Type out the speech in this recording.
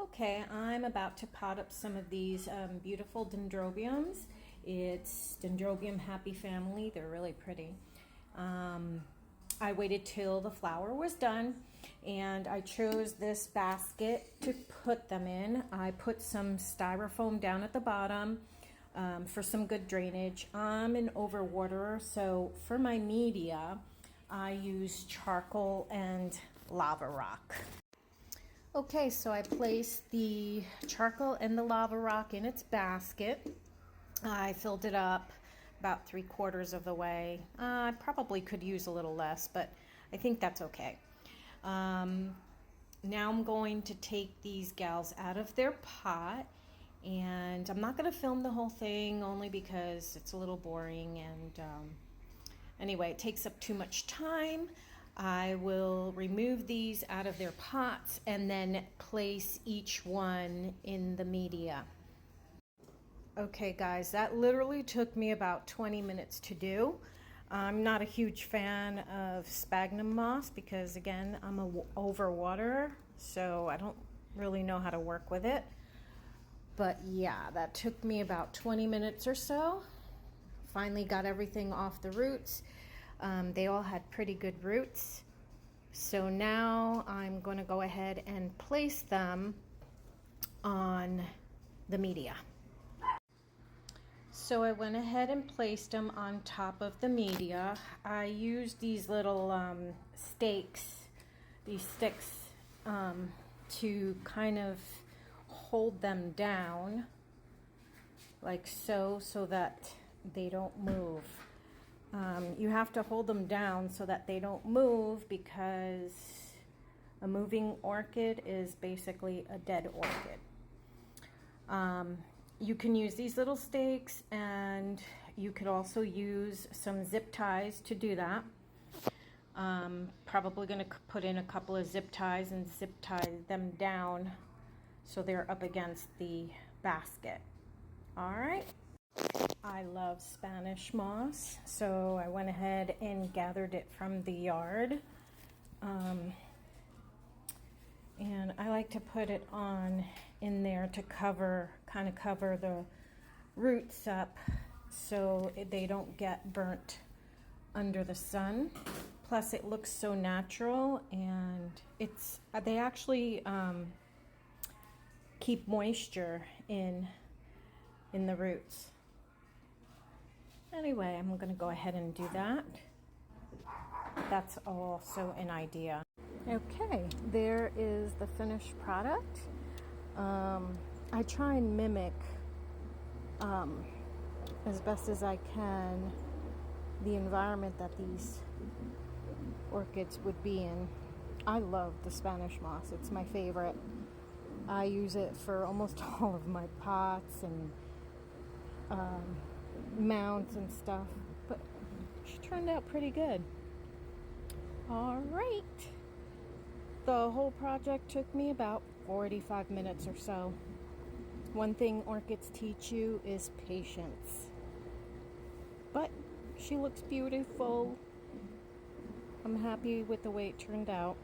Okay, I'm about to pot up some of these beautiful dendrobiums. It's Dendrobium Happy Family. They're really pretty. I waited till the flower was done and I chose this basket to put them in. I put some styrofoam down at the bottom for some good drainage. I'm an overwaterer, so for my media, I use charcoal and lava rock. Okay, so I placed the charcoal and the lava rock in its basket. I filled it up about 3/4 of the way. I probably could use a little less, but I think that's okay. Now I'm going to take these gals out of their pot, and I'm not going to film the whole thing only because it's a little boring, and anyway, it takes up too much time. I will remove these out of their pots and then place each one in the media. Okay guys, that literally took me about 20 minutes to do. I'm not a huge fan of sphagnum moss because, again, I'm a overwaterer, so I don't really know how to work with it. But yeah, that took me about 20 minutes or so. Finally got everything off the roots. They all had pretty good roots. So now I'm going to go ahead and place them on the media. So I went ahead and placed them on top of the media. I used these little stakes, these sticks, to kind of hold them down like so that they don't move. You have to hold them down so that they don't move, because a moving orchid is basically a dead orchid. You can use these little stakes, and you could also use some zip ties to do that. Probably going to put in a couple of zip ties and zip tie them down so they're up against the basket. All right. I love Spanish moss, so I went ahead and gathered it from the yard. And I like to put it on in there to kind of cover the roots up so they don't get burnt under the sun. Plus it looks so natural, and they actually keep moisture in the roots. Anyway, I'm going to go ahead and do that. That's also an idea. Okay, there is the finished product. I try and mimic as best as I can the environment that these orchids would be in. I love the Spanish moss. It's my favorite. I use it for almost all of my pots and mounds and stuff, but she turned out pretty good. All right, the whole project took me about 45 minutes or so. One thing orchids teach you is patience, but she looks beautiful. I'm happy with the way it turned out.